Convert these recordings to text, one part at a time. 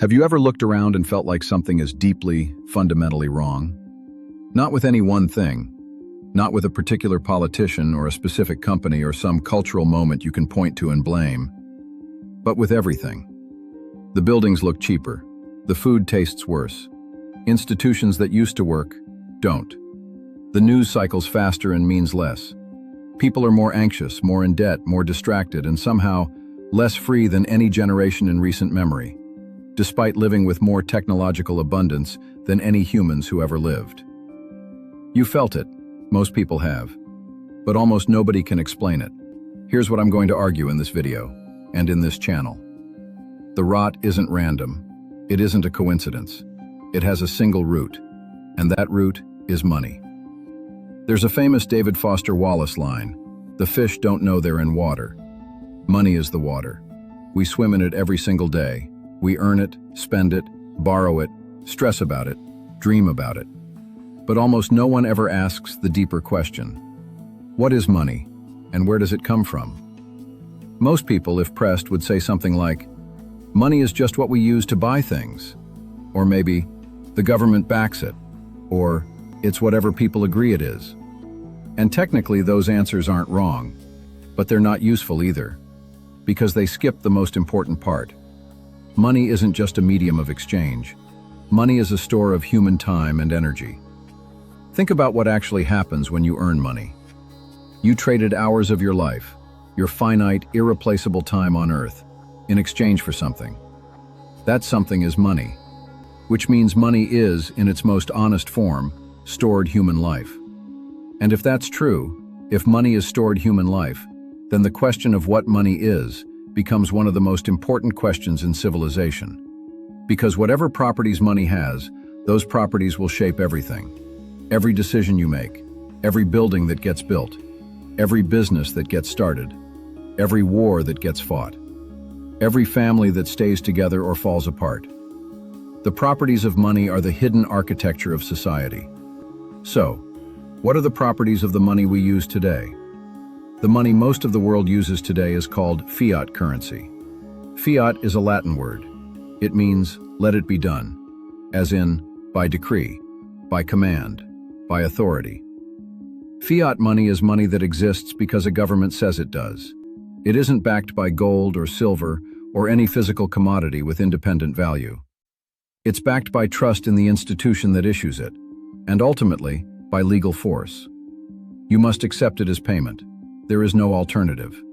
Have you ever looked around and felt like something is deeply, fundamentally wrong? Not with any one thing, not with a particular politician or a specific company or some cultural moment you can point to and blame, but with everything. The buildings look cheaper. The food tastes worse. Institutions that used to work don't. The news cycles faster and means less. People are more anxious, more in debt, more distracted, and somehow less free than any generation in recent memory, despite living with more technological abundance than any humans who ever lived. You felt it. Most people have. But almost nobody can explain it. Here's what I'm going to argue in this video, and in this channel. The rot isn't random. It isn't a coincidence. It has a single root, and that root is money. There's a famous David Foster Wallace line, "The fish don't know they're in water." Money is the water. We swim in it every single day. We earn it, spend it, borrow it, stress about it, dream about it. But almost no one ever asks the deeper question. What is money, and where does it come from? Most people, if pressed, would say something like, money is just what we use to buy things. Or maybe, the government backs it. Or, it's whatever people agree it is. And technically those answers aren't wrong, but they're not useful either, because they skip the most important part. Money isn't just a medium of exchange. Money is a store of human time and energy. Think about what actually happens when you earn money. You traded hours of your life, your finite, irreplaceable time on Earth, in exchange for something. That something is money, which means money is, in its most honest form, stored human life. And if that's true, if money is stored human life, then the question of what money is becomes one of the most important questions in civilization. Because whatever properties money has, those properties will shape everything. Every decision you make, every building that gets built, every business that gets started, every war that gets fought, every family that stays together or falls apart. The properties of money are the hidden architecture of society. So, what are the properties of the money we use today? The money most of the world uses today is called fiat currency. Fiat is a Latin word. It means, let it be done, as in, by decree, by command, by authority. Fiat money is money that exists because a government says it does. It isn't backed by gold or silver or any physical commodity with independent value. It's backed by trust in the institution that issues it, and ultimately, by legal force. You must accept it as payment. There is no alternative.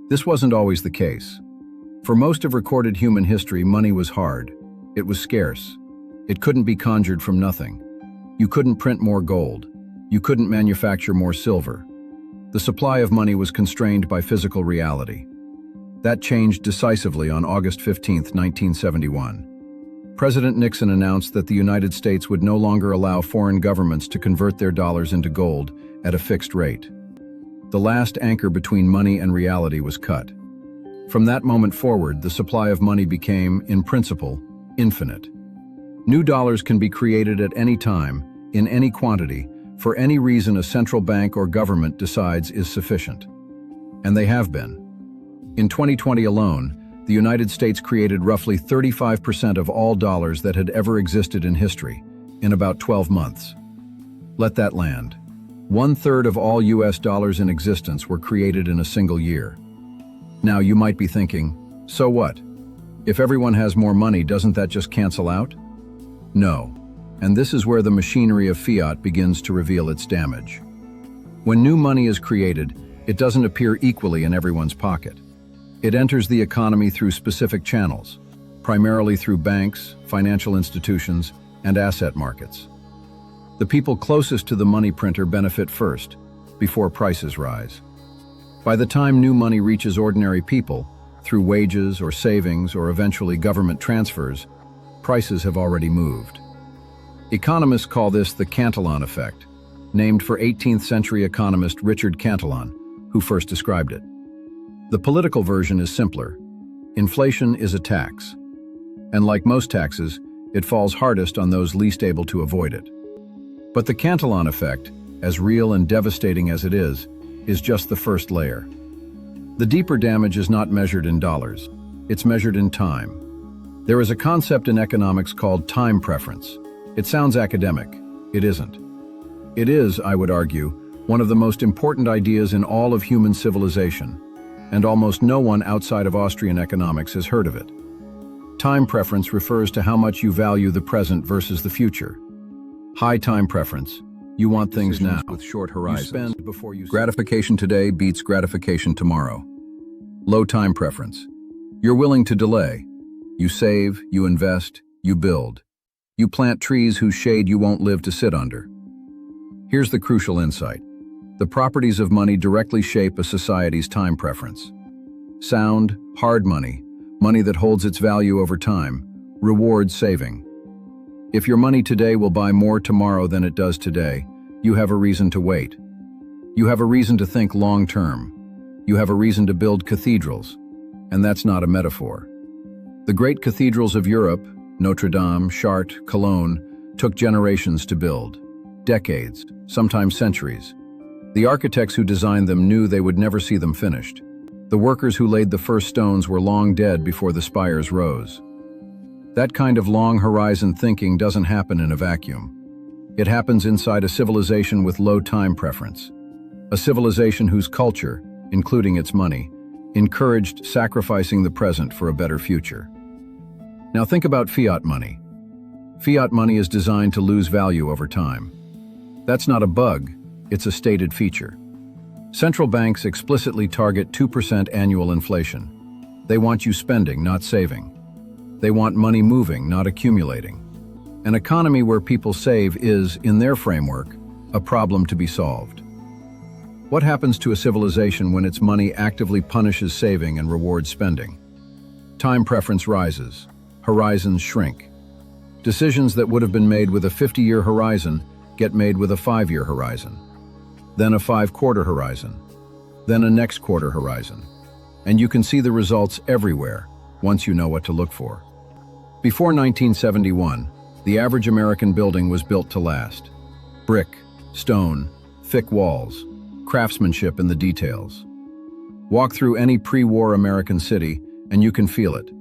This wasn't always the case. For most of recorded human history, money was hard. It was scarce. It couldn't be conjured from nothing. You couldn't print more gold. You couldn't manufacture more silver. The supply of money was constrained by physical reality. That changed decisively on August 15, 1971. President Nixon announced that the United States would no longer allow foreign governments to convert their dollars into gold at a fixed rate. The last anchor between money and reality was cut. From that moment forward, the supply of money became, in principle, infinite. New dollars can be created at any time, in any quantity, for any reason a central bank or government decides is sufficient. And they have been. In 2020 alone, the United States created roughly 35% of all dollars that had ever existed in history, in about 12 months. Let that land. 1/3 of all US dollars in existence were created in a single year. Now you might be thinking, so what? If everyone has more money, doesn't that just cancel out? No. And this is where the machinery of fiat begins to reveal its damage. When new money is created, it doesn't appear equally in everyone's pocket. It enters the economy through specific channels, primarily through banks, financial institutions, and asset markets. The people closest to the money printer benefit first, before prices rise. By the time new money reaches ordinary people, through wages or savings or eventually government transfers, prices have already moved. Economists call this the Cantillon Effect, named for 18th century economist Richard Cantillon, who first described it. The political version is simpler. Inflation is a tax. And like most taxes, it falls hardest on those least able to avoid it. But the Cantillon Effect, as real and devastating as it is just the first layer. The deeper damage is not measured in dollars. It's measured in time. There is a concept in economics called time preference. It sounds academic. It isn't. It is, I would argue, one of the most important ideas in all of human civilization, and almost no one outside of Austrian economics has heard of it. Time preference refers to how much you value the present versus the future. High time preference. You want things now, with short horizons. You spend before you gratification today beats gratification tomorrow. Low time preference. You're willing to delay. You save, you invest, you build. You plant trees whose shade you won't live to sit under. Here's the crucial insight. The properties of money directly shape a society's time preference. Sound, hard money, money that holds its value over time, rewards saving. If your money today will buy more tomorrow than it does today, you have a reason to wait. You have a reason to think long-term. You have a reason to build cathedrals. And that's not a metaphor. The great cathedrals of Europe, Notre Dame, Chartres, Cologne, took generations to build. Decades, sometimes centuries. The architects who designed them knew they would never see them finished. The workers who laid the first stones were long dead before the spires rose. That kind of long horizon thinking doesn't happen in a vacuum. It happens inside a civilization with low time preference. A civilization whose culture, including its money, encouraged sacrificing the present for a better future. Now think about fiat money. Fiat money is designed to lose value over time. That's not a bug, it's a stated feature. Central banks explicitly target 2% annual inflation. They want you spending, not saving. They want money moving, not accumulating. An economy where people save is, in their framework, a problem to be solved. What happens to a civilization when its money actively punishes saving and rewards spending? Time preference rises. Horizons shrink. Decisions that would have been made with a 50-year horizon get made with a 5-year horizon, then a 5-quarter horizon, then a next quarter horizon. And you can see the results everywhere once you know what to look for. Before 1971, the average American building was built to last. Brick, stone, thick walls, craftsmanship in the details. Walk through any pre-war American city and you can feel it.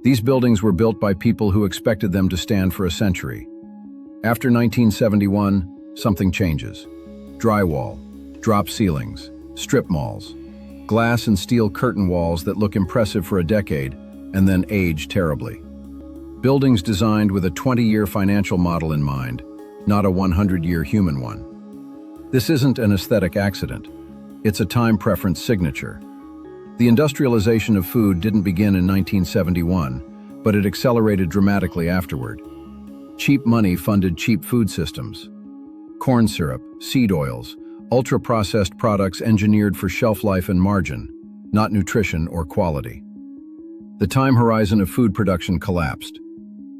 These buildings were built by people who expected them to stand for a century. After 1971, something changes. Drywall, drop ceilings, strip malls, glass and steel curtain walls that look impressive for a decade and then age terribly. Buildings designed with a 20-year financial model in mind, not a 100-year human one. This isn't an aesthetic accident. It's a time preference signature. The industrialization of food didn't begin in 1971, but it accelerated dramatically afterward. Cheap money funded cheap food systems. Corn syrup, seed oils, ultra-processed products engineered for shelf life and margin, not nutrition or quality. The time horizon of food production collapsed.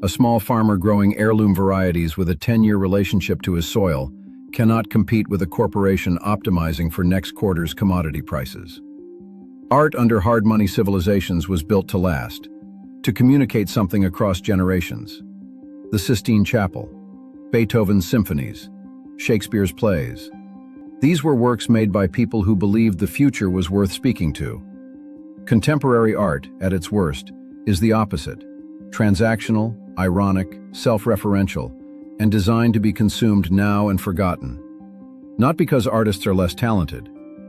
A small farmer growing heirloom varieties with a 10-year relationship to his soil cannot compete with a corporation optimizing for next quarter's commodity prices. Art under hard money civilizations was built to last, to communicate something across generations. The Sistine Chapel, Beethoven's symphonies, Shakespeare's plays. These were works made by people who believed the future was worth speaking to. Contemporary art, at its worst, is the opposite: transactional, ironic, self-referential, and designed to be consumed now and forgotten. Not because artists are less talented,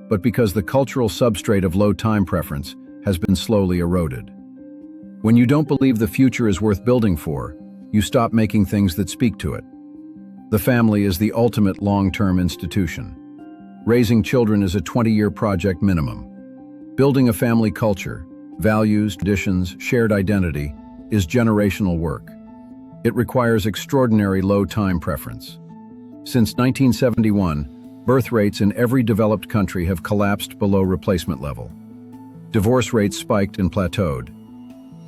but because the cultural substrate of low time preference has been slowly eroded. When you don't believe the future is worth building for, you stop making things that speak to it. The family is the ultimate long-term institution. Raising children is a 20-year project minimum. Building a family culture, values, traditions, shared identity, is generational work. It requires extraordinary low time preference. Since 1971, birth rates in every developed country have collapsed below replacement level. Divorce rates spiked and plateaued.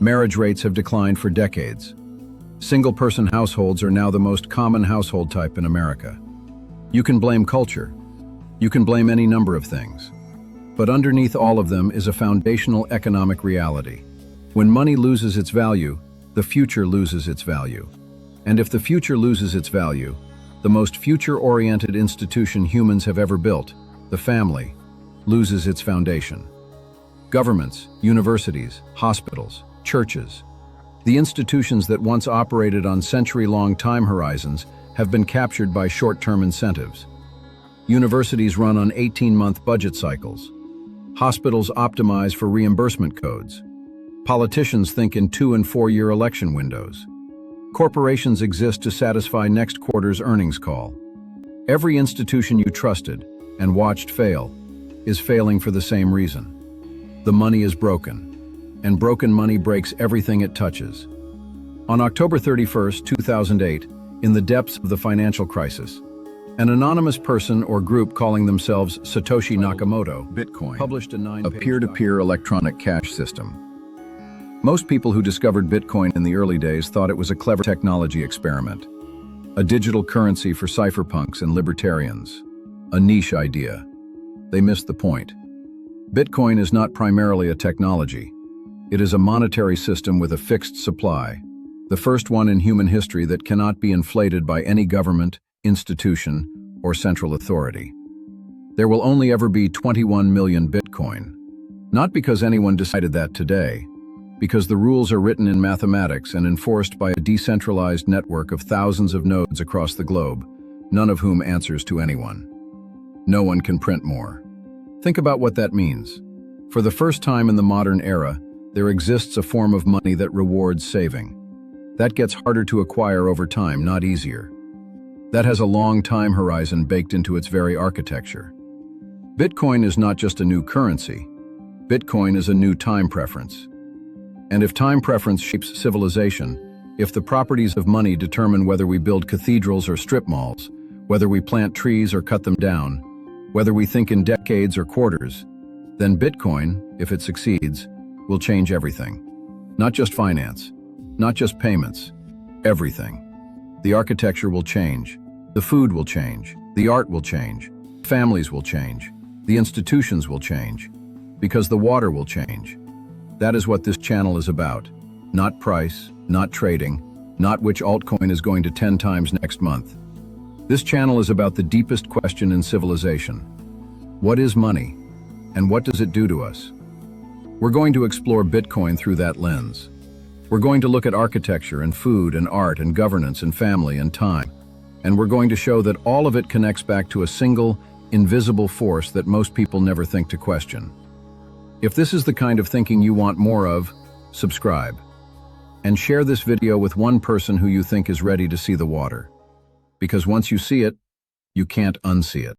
Marriage rates have declined for decades. Single-person households are now the most common household type in America. You can blame culture. You can blame any number of things. But underneath all of them is a foundational economic reality. When money loses its value, the future loses its value. And if the future loses its value, the most future-oriented institution humans have ever built, the family, loses its foundation. Governments, universities, hospitals, churches, The institutions that once operated on century-long time horizons have been captured by short-term incentives. Universities run on 18-month budget cycles. Hospitals optimize for reimbursement codes. Politicians think in 2- and 4-year election windows. Corporations exist to satisfy next quarter's earnings call. Every institution you trusted and watched fail is failing for the same reason. The money is broken, and broken money breaks everything it touches. On October 31, 2008, in the depths of the financial crisis, an anonymous person or group calling themselves Satoshi Nakamoto Bitcoin published a peer-to-peer electronic cash system. Most people who discovered Bitcoin in the early days thought it was a clever technology experiment, a digital currency for cypherpunks and libertarians, a niche idea. They missed the point. Bitcoin is not primarily a technology. It is a monetary system with a fixed supply, the first one in human history that cannot be inflated by any government, institution, or central authority. There will only ever be 21 million Bitcoin. Not because anyone decided that today, because the rules are written in mathematics and enforced by a decentralized network of thousands of nodes across the globe, none of whom answers to anyone. No one can print more. Think about what that means. For the first time in the modern era, there exists a form of money that rewards saving. That gets harder to acquire over time, not easier. That has a long time horizon baked into its very architecture. Bitcoin is not just a new currency. Bitcoin is a new time preference. And if time preference shapes civilization, if the properties of money determine whether we build cathedrals or strip malls, whether we plant trees or cut them down, whether we think in decades or quarters, then Bitcoin, if it succeeds, will change everything. Not just finance, not just payments, everything. The architecture will change, the food will change, the art will change, families will change, the institutions will change, because the water will change. That is what this channel is about. Not price, not trading, not which altcoin is going to 10 times next month. This channel is about the deepest question in civilization. What is money? And what does it do to us? We're going to explore Bitcoin through that lens. We're going to look at architecture and food and art and governance and family and time. And we're going to show that all of it connects back to a single, invisible force that most people never think to question. If this is the kind of thinking you want more of, subscribe. And share this video with one person who you think is ready to see the water. Because once you see it, you can't unsee it.